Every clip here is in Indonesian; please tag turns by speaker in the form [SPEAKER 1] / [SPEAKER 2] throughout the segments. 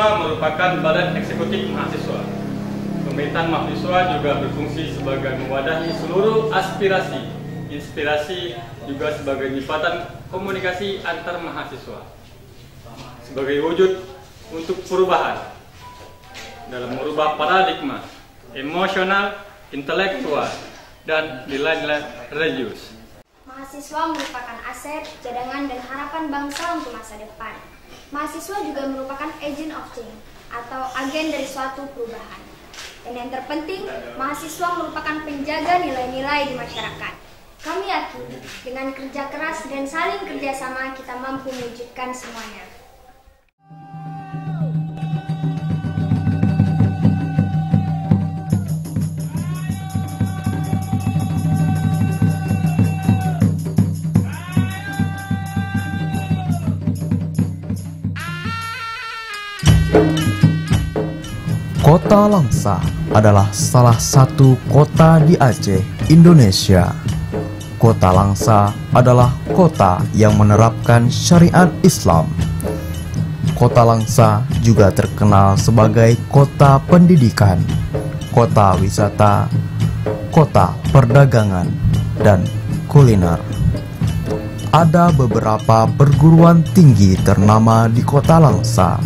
[SPEAKER 1] mahasiswa merupakan badan eksekutif mahasiswa. Pemerintahan mahasiswa juga berfungsi sebagai mewadahi seluruh aspirasi, inspirasi, juga sebagai jembatan komunikasi antar mahasiswa. Sebagai wujud untuk perubahan dalam merubah paradigma emosional, intelektual, dan nilai-nilai religius.
[SPEAKER 2] Mahasiswa merupakan aset, cadangan, dan harapan bangsa untuk masa depan. Mahasiswa juga merupakan agent of change atau agen dari suatu perubahan. Dan yang terpenting, mahasiswa merupakan penjaga nilai-nilai di masyarakat. Kami yakin dengan kerja keras dan saling kerjasama kita mampu mewujudkan semuanya.
[SPEAKER 3] Kota Langsa adalah salah satu kota di Aceh, Indonesia. Kota Langsa adalah kota yang menerapkan syariat Islam. Kota Langsa juga terkenal sebagai kota pendidikan, kota wisata, kota perdagangan, dan kuliner. Ada beberapa perguruan tinggi ternama di Kota Langsa.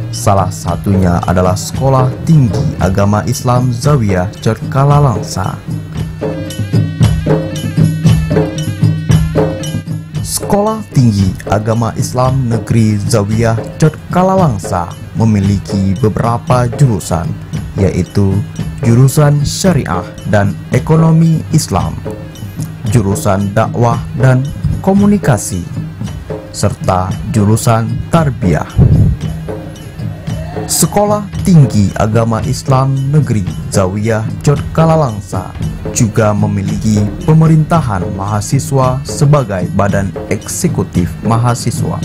[SPEAKER 3] Salah satunya adalah Sekolah Tinggi Agama Islam Zawiyah Codkala Langsa. Sekolah Tinggi Agama Islam Negeri Zawiyah Codkala Langsa memiliki beberapa jurusan, yaitu jurusan Syariah dan Ekonomi Islam, jurusan Dakwah dan Komunikasi, serta jurusan Tarbiyah. Sekolah Tinggi Agama Islam Negeri Zawiyah Codkala Langsa juga memiliki pemerintahan mahasiswa sebagai badan eksekutif mahasiswa.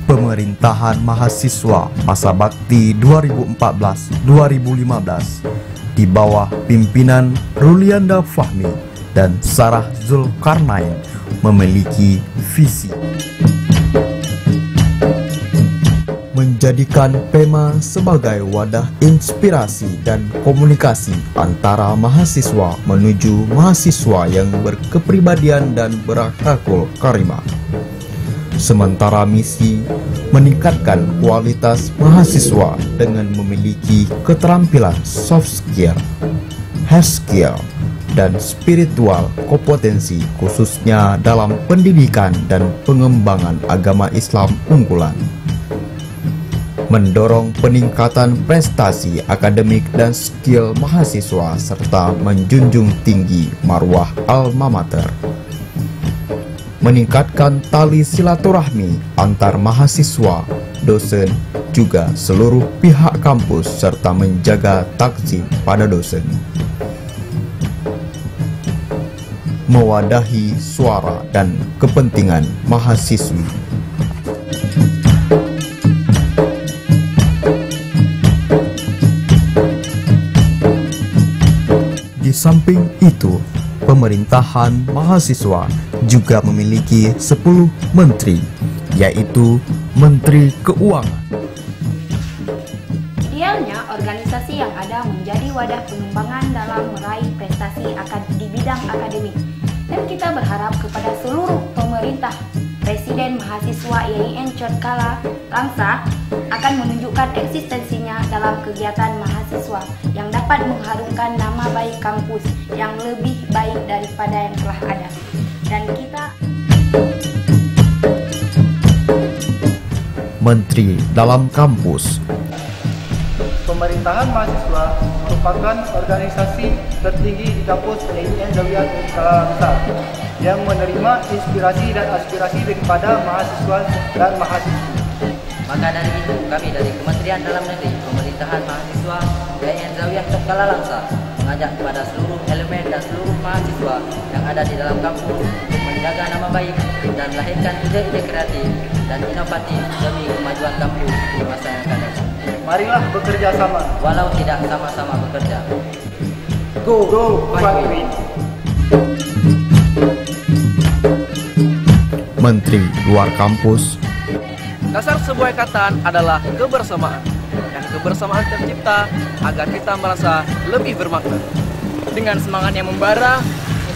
[SPEAKER 3] Pemerintahan mahasiswa masa bakti 2014-2015 di bawah pimpinan Rulianda Fahmi dan Sarah Zulkarnain memiliki visi menjadikan PEMA sebagai wadah inspirasi dan komunikasi antara mahasiswa menuju mahasiswa yang berkepribadian dan berakhlakul karimah. Sementara misi meningkatkan kualitas mahasiswa dengan memiliki keterampilan soft skill, hard skill, dan spiritual kompetensi khususnya dalam pendidikan dan pengembangan agama Islam unggulan. Mendorong peningkatan prestasi akademik dan skill mahasiswa serta menjunjung tinggi marwah alma mater. Meningkatkan tali silaturahmi antar mahasiswa, dosen, juga seluruh pihak kampus serta menjaga takzim pada dosen. Mewadahi suara dan kepentingan mahasiswi. Di samping itu, pemerintahan mahasiswa juga memiliki 10 menteri, yaitu Menteri Keuangan.
[SPEAKER 4] Idealnya, organisasi yang ada menjadi wadah pengembangan dalam meraih prestasi di bidang akademik. Dan kita berharap kepada seluruh pemerintah, Presiden Mahasiswa IAIN Codkala Langsa akan menunjukkan eksistensinya dalam kegiatan mahasiswa yang dapat mengharumkan nama baik kampus yang lebih baik daripada yang telah ada. Dan kita
[SPEAKER 3] Menteri dalam kampus.
[SPEAKER 5] Pemerintahan mahasiswa merupakan organisasi tertinggi di kampus IAIN Zawiyah Codkala Langsa yang menerima inspirasi dan aspirasi daripada mahasiswa dan mahasiswi.
[SPEAKER 6] Maka dari itu, kami dari Kementerian Dalam Negeri, Pemerintahan Mahasiswa IAIN Zawiyah Codkala Langsa mengajak kepada seluruh elemen dan seluruh mahasiswa yang ada di dalam kampus untuk menjaga nama baik dan melahirkan ide-ide kreatif dan inovatif demi kemajuan kampus di masa yang akan datang.
[SPEAKER 5] Marilah bekerja sama,
[SPEAKER 6] walau tidak sama-sama bekerja.
[SPEAKER 5] Go, fight win.
[SPEAKER 3] Menteri Luar Kampus.
[SPEAKER 7] Dasar sebuah ikatan adalah kebersamaan, dan kebersamaan tercipta agar kita merasa lebih bermakna.
[SPEAKER 8] Dengan semangat yang membara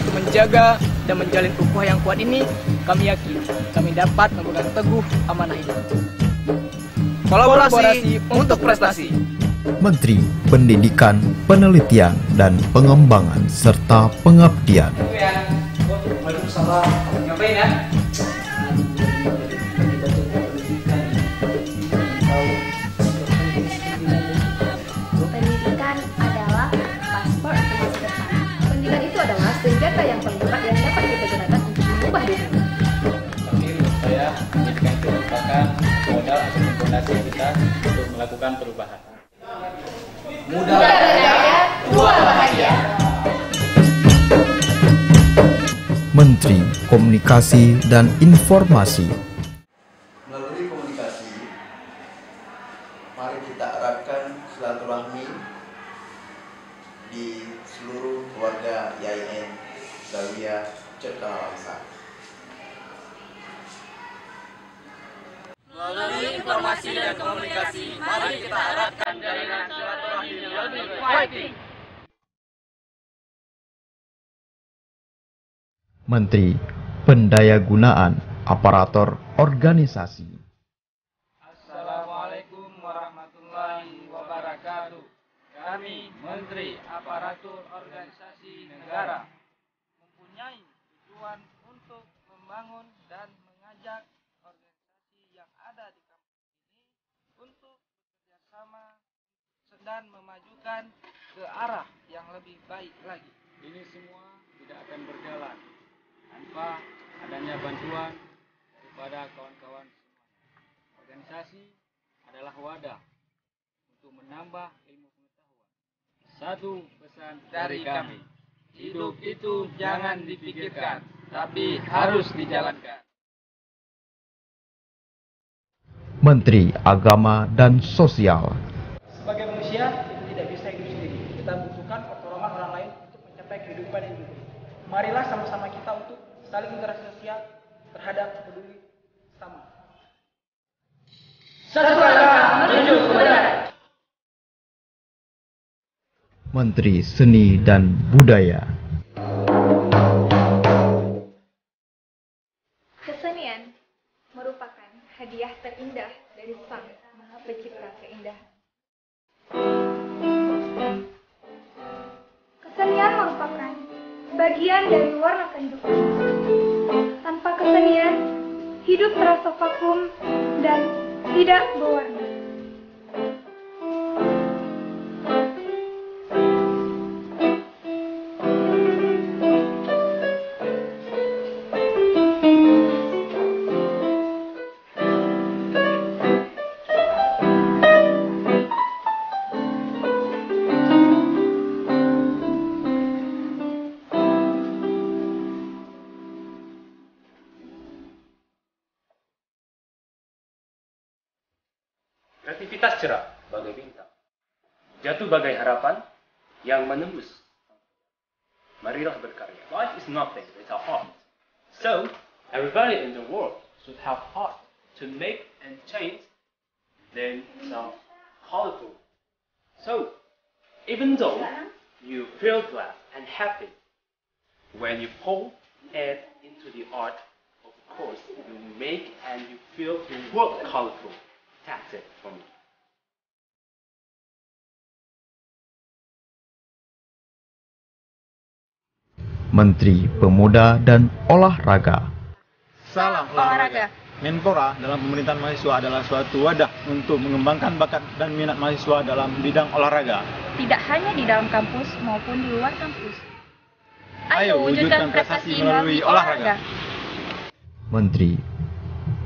[SPEAKER 8] untuk menjaga dan menjalin ukhuwah yang kuat ini, kami yakin kami dapat memegang teguh amanah ini.
[SPEAKER 7] Kolaborasi untuk prestasi.
[SPEAKER 3] Menteri Pendidikan, Penelitian, dan Pengembangan serta Pengabdian.
[SPEAKER 8] Waalaikumsalam. Ngapain ya?
[SPEAKER 4] Pendidikan adalah paspor untuk masa depan. Pendidikan itu adalah senjata yang paling tepat yang dapat kita gunakan untuk mengubah dunia.
[SPEAKER 1] Tapi menurut saya, pendidikan itu merupakan modal atau fondasi kita untuk melakukan perubahan.
[SPEAKER 2] Muda berdaya, tua bahagia.
[SPEAKER 3] Menteri Komunikasi dan Informasi.
[SPEAKER 9] Melalui komunikasi, mari kita eratkan silaturahmi di seluruh keluarga YIN Zawiyah Cekalalangsa.
[SPEAKER 7] Melalui informasi dan komunikasi, mari kita eratkan jalinan silaturahmi yang lebih fighting.
[SPEAKER 3] Menteri Pendayagunaan Aparatur Organisasi.
[SPEAKER 8] Assalamualaikum warahmatullahi wabarakatuh. Kami Menteri Aparatur Organisasi Negara mempunyai tujuan untuk membangun dan mengajak organisasi yang ada di kampus ini untuk bekerja sama dan memajukan ke arah yang lebih baik lagi.
[SPEAKER 1] Ini semua tidak akan berjalan tanpa adanya bantuan kepada kawan-kawan semua. Organisasi adalah wadah untuk menambah ilmu pengetahuan. Satu pesan dari kami, hidup itu jangan dipikirkan, tapi harus dijalankan.
[SPEAKER 3] Menteri Agama dan Sosial.
[SPEAKER 8] Sebagai manusia, kita tidak bisa hidup sendiri. Kita membutuhkan pertolongan orang lain untuk mencapai kehidupan yang hidup. Marilah sama-sama kita untuk saling interaksi sosial terhadap peduli sama. Satu langkah menuju kebenaran.
[SPEAKER 3] Menteri Seni dan Budaya.
[SPEAKER 2] Kesenian merupakan hadiah terindah dari Sang Maha Pencipta keindahan. Kesenian merupakan bagian dari warna kehidupan. Tanpa kesenian, hidup terasa vakum dan tidak berwarna.
[SPEAKER 10] Kreativitas cerah bagai bintang, jatuh bagai harapan yang menembus. Marilah berkarya. Life is nothing without art. So, everybody in the world should have art to make and change themselves colorful. So, even though you feel glad and happy when you pour it into the art, of course, you make and you feel the world colorful. That's it for me.
[SPEAKER 3] Menteri Pemuda dan Olahraga.
[SPEAKER 5] Salam olahraga. Menpora dalam pemerintahan mahasiswa adalah suatu wadah untuk mengembangkan bakat dan minat mahasiswa dalam bidang olahraga.
[SPEAKER 4] Tidak hanya di dalam kampus maupun di luar kampus.
[SPEAKER 5] Ayo wujudkan prestasi melalui olahraga.
[SPEAKER 3] Menteri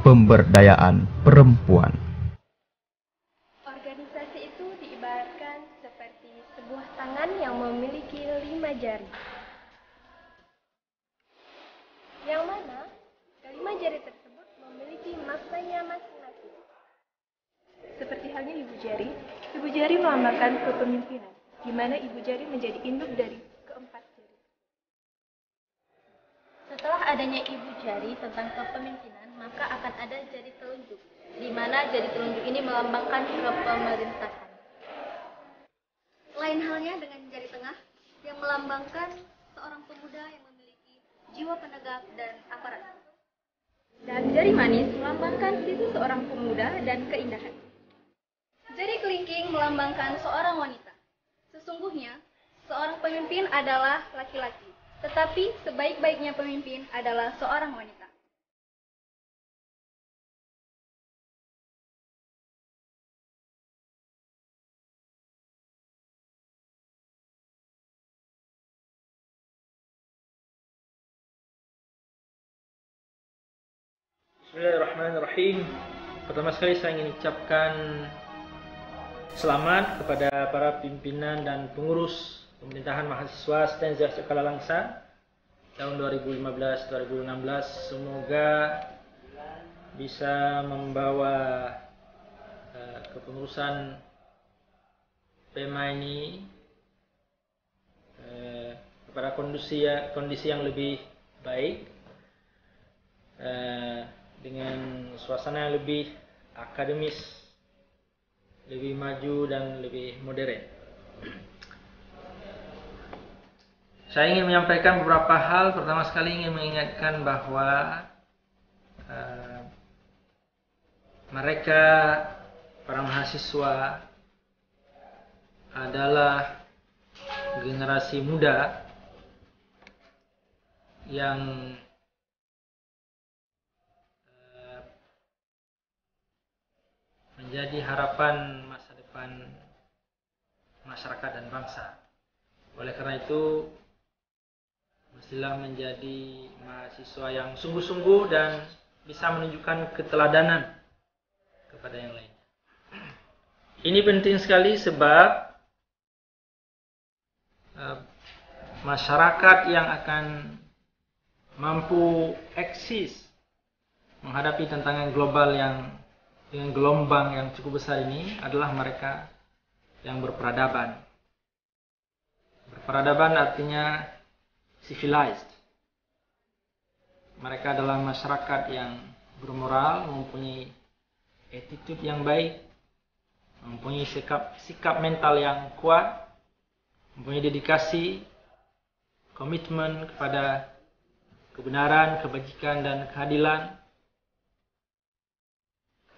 [SPEAKER 3] Pemberdayaan Perempuan.
[SPEAKER 2] Organisasi itu diibaratkan seperti sebuah tangan yang memiliki 5 jari. Yang mana kelima jari tersebut memiliki maknanya masing-masing. Seperti halnya ibu jari melambangkan kepemimpinan, di mana ibu jari menjadi induk dari keempat jari. Setelah adanya ibu
[SPEAKER 11] jari tentang kepemimpinan, maka akan ada jari telunjuk, di mana jari telunjuk ini melambangkan kepemerintahan.
[SPEAKER 2] Lain halnya dengan jari tengah yang melambangkan seorang pemuda yang memiliki jiwa penegak dan aparat.
[SPEAKER 11] Dan jari manis melambangkan sisi seorang pemuda dan keindahan.
[SPEAKER 2] Jari kelingking melambangkan seorang wanita. Sesungguhnya, seorang pemimpin adalah laki-laki, tetapi sebaik-baiknya pemimpin adalah seorang wanita.
[SPEAKER 8] Bismillahirrahmanirrahim. Pertama sekali saya ingin ucapkan selamat kepada para pimpinan dan pengurus pemerintahan mahasiswa Stanza Cakala Langsa tahun 2015-2016. Semoga bisa membawa kepengurusan PEMA ini kepada kondisi yang lebih baik, dengan suasana yang lebih akademis, lebih maju dan lebih modern. Saya ingin menyampaikan beberapa hal. Pertama sekali ingin mengingatkan bahwa mereka, para mahasiswa, adalah generasi muda yang menjadi harapan masa depan masyarakat dan bangsa. Oleh karena itu, mestilah menjadi mahasiswa yang sungguh-sungguh dan bisa menunjukkan keteladanan kepada yang lainnya. Ini penting sekali sebab masyarakat yang akan mampu eksis menghadapi tantangan global yang dengan gelombang yang cukup besar ini adalah mereka yang berperadaban. Berperadaban artinya civilized. Mereka adalah masyarakat yang bermoral, mempunyai attitude yang baik, mempunyai sikap mental yang kuat, mempunyai dedikasi, komitmen kepada kebenaran, kebajikan, dan keadilan.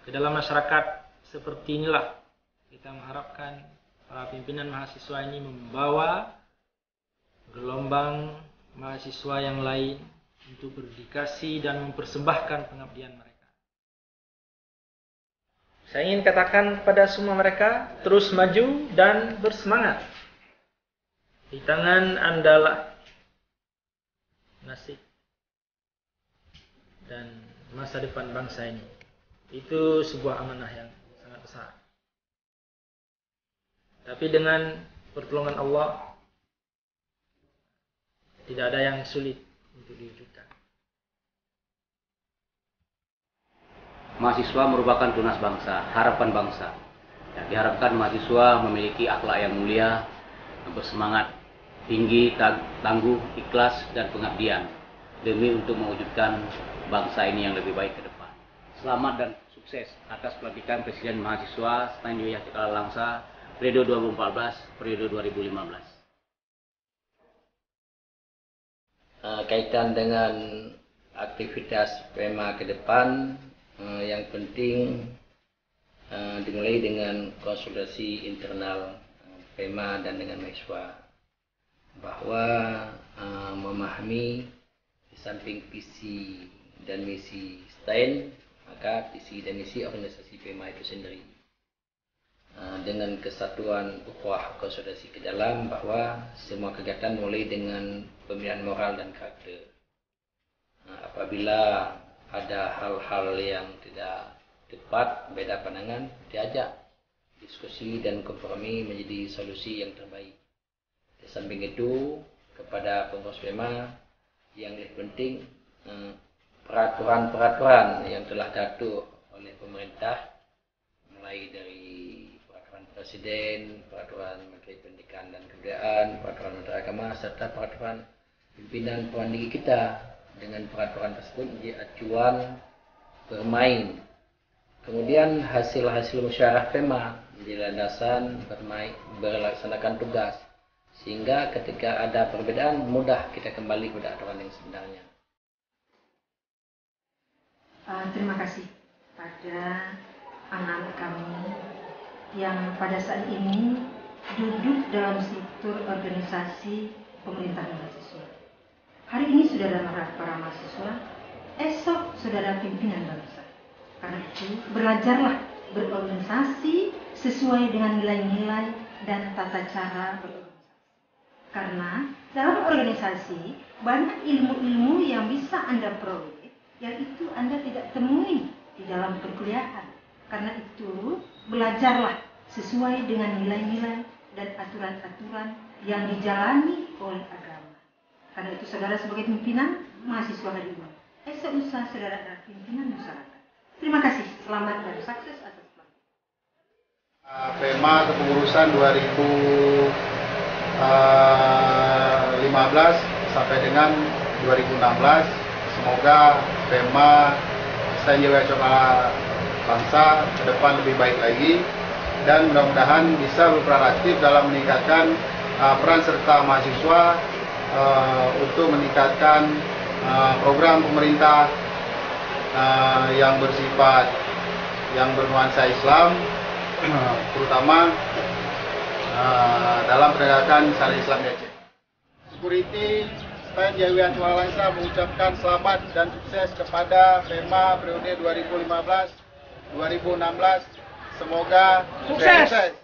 [SPEAKER 8] Di dalam masyarakat seperti inilah kita mengharapkan para pimpinan mahasiswa ini membawa gelombang mahasiswa yang lain untuk berdedikasi dan mempersembahkan pengabdian mereka. Saya ingin katakan kepada semua mereka, terus maju dan bersemangat. Di tangan Andalah nasib dan masa depan bangsa ini. Itu sebuah amanah yang sangat besar. Tapi dengan pertolongan Allah, tidak ada yang sulit untuk diwujudkan.
[SPEAKER 12] Mahasiswa merupakan tunas bangsa, harapan bangsa. Ya, diharapkan mahasiswa memiliki akhlak yang mulia, bersemangat tinggi, tangguh, ikhlas, dan pengabdian demi untuk mewujudkan bangsa ini yang lebih baik ke depan. Selamat dan sukses atas pelantikan Presiden Mahasiswa Stan Joya Cakala Langsa periode 2014 periode 2015.
[SPEAKER 13] Kaitan dengan aktivitas PEMA ke depan, yang penting dimulai dengan konsultasi internal PEMA dan dengan mahasiswa, bahwa memahami di samping visi dan misi STAN, maka visi dan misi organisasi PEMA itu sendiri dengan kesatuan ukhuwah konsolidasi ke dalam, bahwa semua kegiatan mulai dengan pembinaan moral dan karakter. Apabila ada hal-hal yang tidak tepat, beda pandangan, diajak diskusi dan kompromi menjadi solusi yang terbaik. Di samping itu, kepada pengurus PEMA yang lebih penting, peraturan-peraturan yang telah diatur oleh pemerintah, mulai dari peraturan presiden, peraturan Menteri Pendidikan dan Kebudayaan, peraturan Menteri Agama, serta peraturan pimpinan perguruan tinggi kita, dengan peraturan tersebut menjadi acuan bermain. Kemudian hasil-hasil musyawarah PEMA menjadi landasan berlaksanakan tugas, sehingga ketika ada perbedaan mudah kita kembali pada aturan yang sebenarnya.
[SPEAKER 14] Terima kasih pada anak-anak kami yang pada saat ini duduk dalam struktur organisasi pemerintahan mahasiswa. Hari ini saudara para mahasiswa, esok saudara pimpinan bangsa. Karena itu belajarlah berorganisasi sesuai dengan nilai-nilai dan tata cara berorganisasi. Karena dalam organisasi banyak ilmu-ilmu yang bisa Anda peroleh, yang itu Anda tidak temui di dalam perkuliahan. Karena itu belajarlah sesuai dengan nilai-nilai dan aturan-aturan yang dijalani oleh agama. Karena itu saudara sebagai pimpinan mahasiswa hari ini, esok lusa saudara adalah pimpinan masyarakat. Terima kasih, selamat dan sukses atas pelatihan.
[SPEAKER 5] PEMA kepengurusan 2015 sampai dengan 2016. Semoga PEMA Stand Jawiya Cokala Bangsa ke depan lebih baik lagi, dan mudah-mudahan bisa berperan aktif dalam meningkatkan peran serta mahasiswa untuk meningkatkan program pemerintah yang bersifat yang bernuansa Islam, terutama dalam penegakan syariat Islam di Aceh. Security Stand Jawiya Cokala Bangsa mengucapkan selamat dan sukses kepada PEMA periode 2015-2016. Semoga sukses.